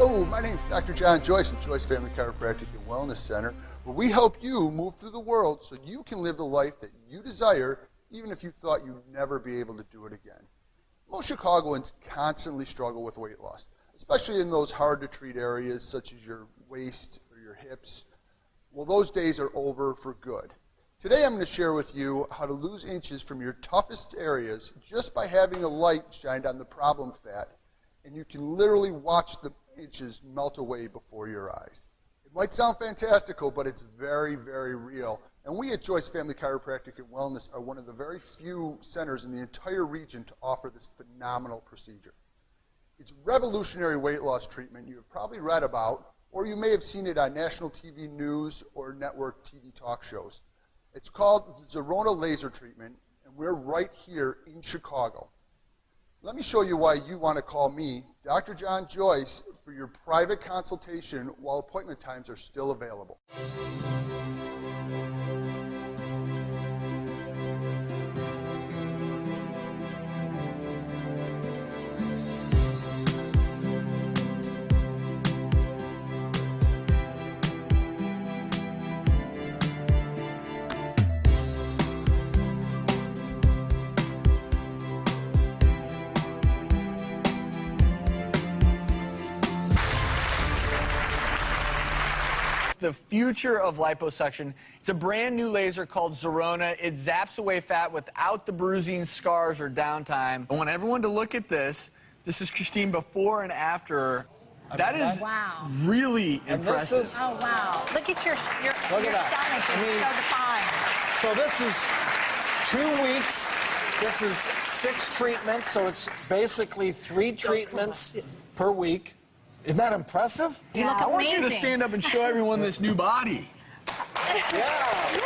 Hello, my name is Dr. John Joyce with Joyce Family Chiropractic and Wellness Center, where we help you move through the world so you can live the life that you desire, even if you thought you'd never be able to do it again. Most Chicagoans constantly struggle with weight loss, especially in those hard-to-treat areas such as your waist or your hips. Well, those days are over for good. Today I'm going to share with you how to lose inches from your toughest areas just by having a light shined on the problem fat, and you can literally watch the inches melt away before your eyes. It might sound fantastical, but it's very, very real. And we at Joyce Family Chiropractic and Wellness are one of the very few centers in the entire region to offer this phenomenal procedure. It's revolutionary weight loss treatment you have probably read about, or you may have seen it on national TV news or network TV talk shows. It's called the Zerona Laser treatment, and we're right here in Chicago. Let me show you why you want to call me, Dr. John Joyce, for your private consultation while appointment times are still available. The future of liposuction. It's a brand new laser called Zerona. It zaps away fat without the bruising, scars, or downtime. I want everyone to look at this. This is Christine before and after. That is really impressive. Oh, wow. Look at your stomach. It's so defined. So this is 2 weeks. This is 6 treatments, so it's basically 3 treatments per week. Isn't that impressive? You look I want amazing. you to stand up and show everyone this new body. Yeah.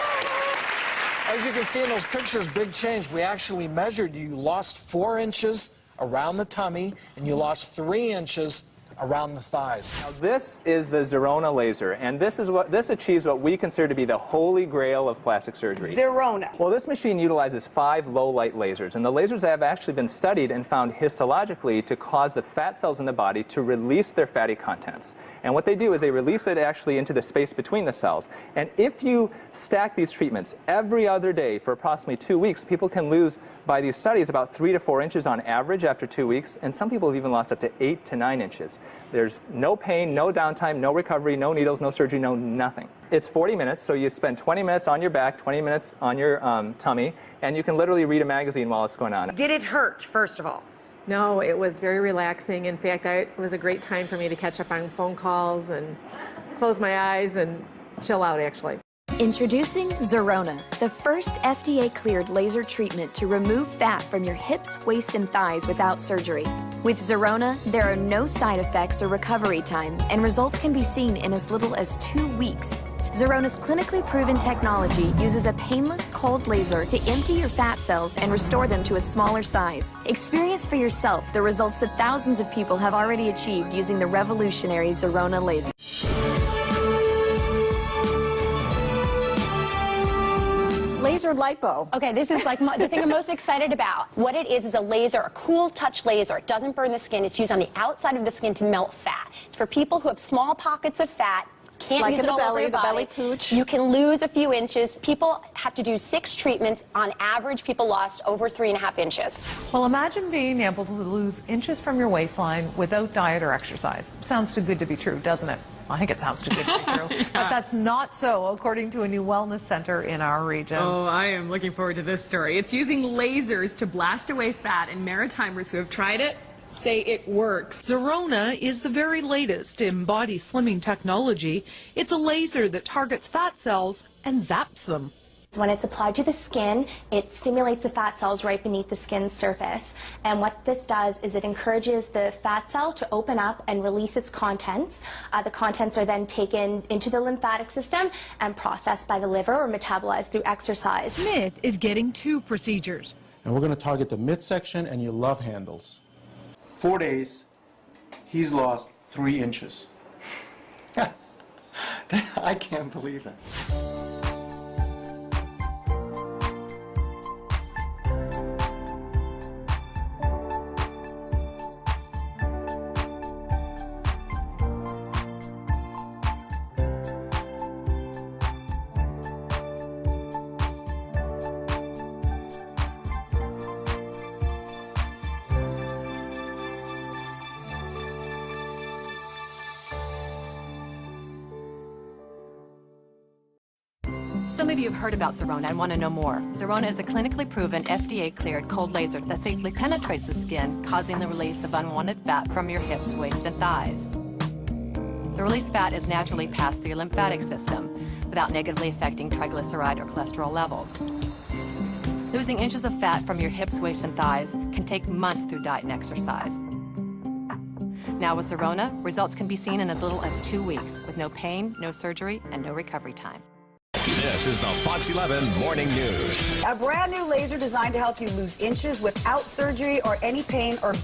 As you can see in those pictures, big change. We actually measured you. You lost 4 inches around the tummy, and you lost 3 inches around the thighs. Now, this is the Zerona Laser, and this achieves what we consider to be the holy grail of plastic surgery. Zerona. Well, this machine utilizes 5 low-light lasers, and the lasers have actually been studied and found histologically to cause the fat cells in the body to release their fatty contents. And what they do is they release it actually into the space between the cells. And if you stack these treatments every other day for approximately 2 weeks, people can lose, by these studies, about 3 to 4 inches on average after 2 weeks, and some people have even lost up to 8 to 9 inches. There's no pain, no downtime, no recovery, no needles, no surgery, no nothing. It's 40 minutes, so you spend 20 minutes on your back, 20 minutes on your tummy, and you can literally read a magazine while it's going on. Did it hurt, first of all? No, it was very relaxing. In fact, it was a great time for me to catch up on phone calls and close my eyes and chill out, actually. Introducing Zerona, the first FDA-cleared laser treatment to remove fat from your hips, waist, and thighs without surgery. With Zerona, there are no side effects or recovery time, and results can be seen in as little as 2 weeks. Zerona's clinically proven technology uses a painless cold laser to empty your fat cells and restore them to a smaller size. Experience for yourself the results that thousands of people have already achieved using the revolutionary Zerona Laser. Laser lipo. Okay, this is like the thing I'm most excited about. What it is a laser, a cool touch laser. It doesn't burn the skin. It's used on the outside of the skin to melt fat. It's for people who have small pockets of fat, can't use it all over your body. Belly pooch. You can lose a few inches. People have to do 6 treatments. On average, people lost over 3.5 inches. Well, imagine being able to lose inches from your waistline without diet or exercise. Sounds too good to be true, doesn't it? I think it sounds too good to be true. Yeah. But that's not so, according to a new wellness center in our region. Oh, I am looking forward to this story. It's using lasers to blast away fat, and Maritimers who have tried it say it works. Zerona is the very latest in body slimming technology. It's a laser that targets fat cells and zaps them. When it's applied to the skin, it stimulates the fat cells right beneath the skin's surface. And what this does is it encourages the fat cell to open up and release its contents. The contents are then taken into the lymphatic system and processed by the liver or metabolized through exercise. Smith is getting 2 procedures. And we're going to target the midsection and your love handles. 4 days, he's lost 3 inches. I can't believe that. Some of you have heard about Zerona and want to know more. Zerona is a clinically proven, FDA-cleared cold laser that safely penetrates the skin, causing the release of unwanted fat from your hips, waist, and thighs. The released fat is naturally passed through your lymphatic system without negatively affecting triglyceride or cholesterol levels. Losing inches of fat from your hips, waist, and thighs can take months through diet and exercise. Now with Zerona, results can be seen in as little as 2 weeks with no pain, no surgery, and no recovery time. This is the Fox 11 Morning News. A brand new laser designed to help you lose inches without surgery or any pain or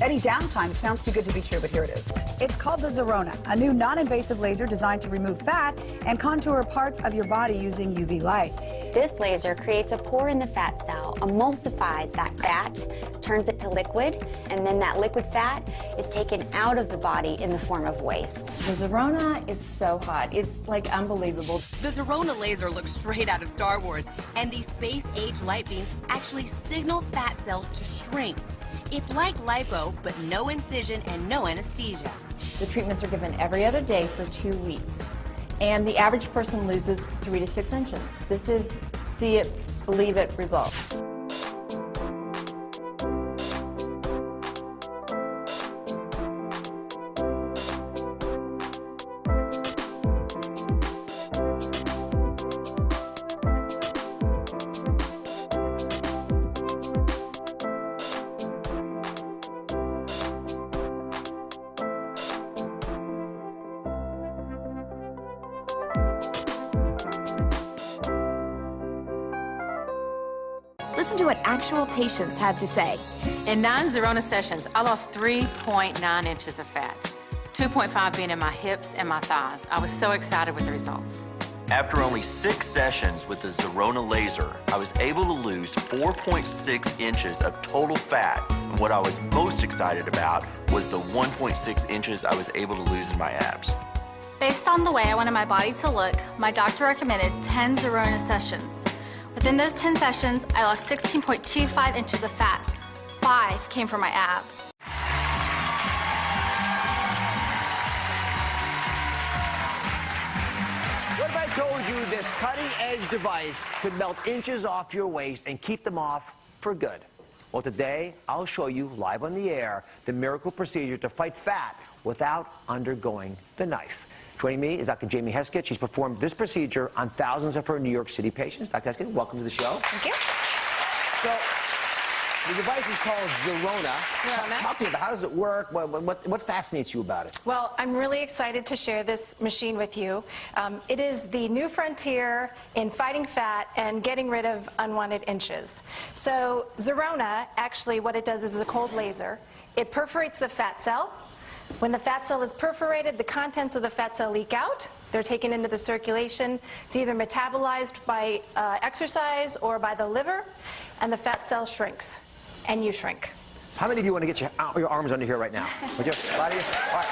any downtime. It sounds too good to be true, but here it is. It's called the Zerona, a new non-invasive laser designed to remove fat and contour parts of your body using UV light. This laser creates a pore in the fat cell, emulsifies that fat, turns it to liquid, and then that liquid fat is taken out of the body in the form of waste. The Zerona is so hot. It's like unbelievable. The Zerona Laser looks straight out of Star Wars, and these space-age light beams actually signal fat cells to shrink. It's like lipo, but no incision and no anesthesia. The treatments are given every other day for 2 weeks, and the average person loses 3 to 6 inches. This is see it, believe it results. Listen to what actual patients have to say. In 9 Zerona sessions, I lost 3.9 inches of fat, 2.5 being in my hips and my thighs. I was so excited with the results. After only 6 sessions with the Zerona Laser, I was able to lose 4.6 inches of total fat. And what I was most excited about was the 1.6 inches I was able to lose in my abs. Based on the way I wanted my body to look, my doctor recommended 10 Zerona sessions. Within those 10 sessions, I lost 16.25 inches of fat. 5 came from my abs. What if I told you this cutting-edge device could melt inches off your waist and keep them off for good? Well, today, I'll show you live on the air the miracle procedure to fight fat without undergoing the knife. Joining me is Dr. Jamie Heskett. She's performed this procedure on thousands of her New York City patients. Dr. Heskett, welcome to the show. Thank you. So, the device is called Zerona. Talk to me about how does it work? What fascinates you about it? Well, I'm really excited to share this machine with you. It is the new frontier in fighting fat and getting rid of unwanted inches. So Zerona, actually what it does is a cold laser. It perforates the fat cell. When the fat cell is perforated, the contents of the fat cell leak out. They're taken into the circulation. It's either metabolized by exercise or by the liver, and the fat cell shrinks, and you shrink. How many of you want to get your arms under here right now? Would you? A lot of you? All right.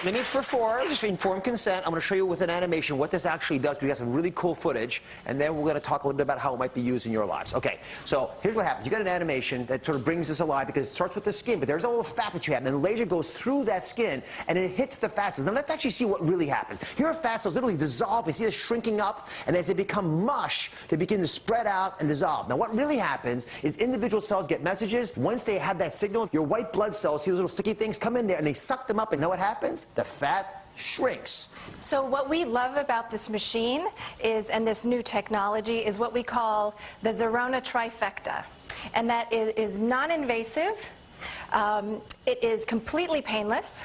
Let me, for 4, just for informed consent, I'm going to show you with an animation what this actually does, because we got some really cool footage, and then we're going to talk a little bit about how it might be used in your lives. Okay, so here's what happens. You got an animation that sort of brings this alive, because it starts with the skin, but there's a little fat that you have, and the laser goes through that skin, and it hits the fat cells. Now let's actually see what really happens. Here are fat cells literally dissolve. You see this shrinking up, and as they become mush, they begin to spread out and dissolve. Now what really happens is individual cells get messages. Once they have that signal, your white blood cells see those little sticky things come in there, and they suck them up, and know what happens? The fat shrinks. So what we love about this machine is, and this new technology, is what we call the Zerona trifecta. And that is non-invasive, it is completely painless,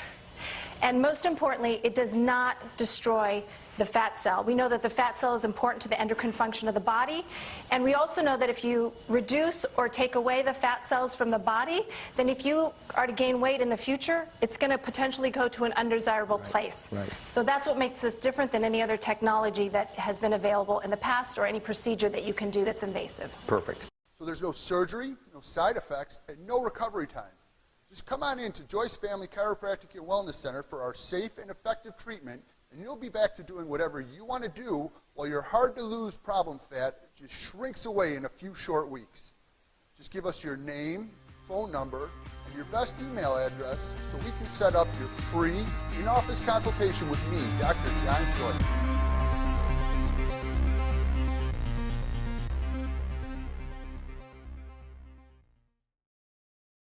and most importantly, it does not destroy the fat cell. We know that the fat cell is important to the endocrine function of the body, and we also know that if you reduce or take away the fat cells from the body, then if you are to gain weight in the future, it's going to potentially go to an undesirable place. Right. So that's what makes this different than any other technology that has been available in the past, or any procedure that you can do that's invasive. Perfect. So there's no surgery, no side effects, and no recovery time. Just come on in to Joyce Family Chiropractic and Wellness Center for our safe and effective treatment, and you'll be back to doing whatever you want to do while your hard-to-lose problem fat just shrinks away in a few short weeks. Just give us your name, phone number, and your best email address so we can set up your free in-office consultation with me, Dr. John Joyce.